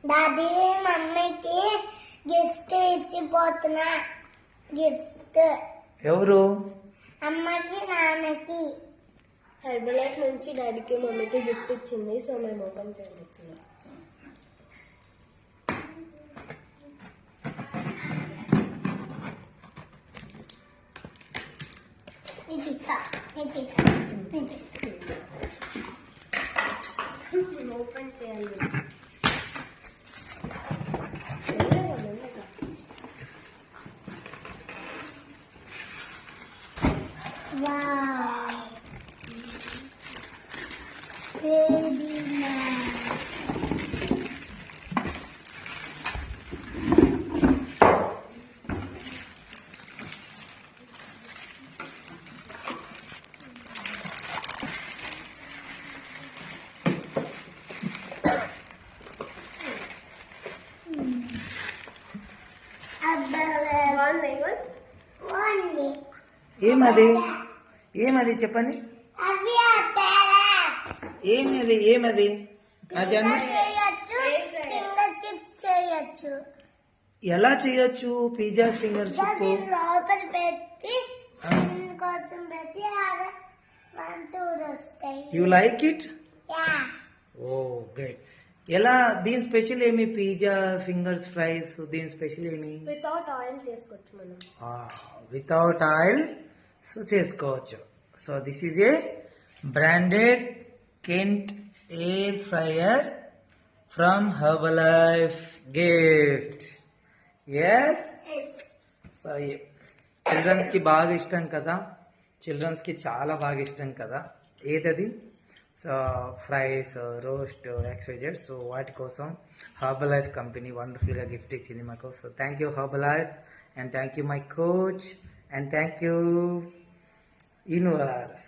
Daddy మమ్మీకి gift ఇచ్చిపోతున్నా. Gift ఎవరు? అమ్మకి నాన్నకి. హెర్బల్ లైఫ్ నుంచి డాడీకి మమ్మీకి గిఫ్ట్ ఇచ్చింది. సో మేము ఓపెన్ చేయబోతున్నాం. ఓపెన్ చేయాలి. Wow. Baby man. ఏమది చెప్పండి. ఏమది ఎలా చేయొచ్చు? పిజ్జాస్ ఫింగర్ సూప్ లోపల పెట్టి కోసం పెట్టి వస్తాయి. You like it? Yeah. Oh great. ఎలా? దీని స్పెషల్ ఏమి? పిజ్జా ఫింగర్స్ ఫ్రైస్ దీని స్పెషల్ ఏమి? వితౌట్ ఆయిల్ చేసుకోవచ్చు మనం. వితౌట్ ఆయిల్ సో చేసుకోవచ్చు. So this is a branded Kent air fryer from Herbalife gift. Yes. So childrens కి బాగా ఇష్టం కదా, చిల్డ్రన్స్ కి చాలా బాగా ఇష్టం కదా. ఏదది? So fries, roast, XYZ. So వాటి కోసం హెర్బలైఫ్ కంపెనీ వండర్ఫుల్గా గిఫ్ట్ ఇచ్చింది మాకు. So thank you Herbalife, and thank you my coach, and thank you universe.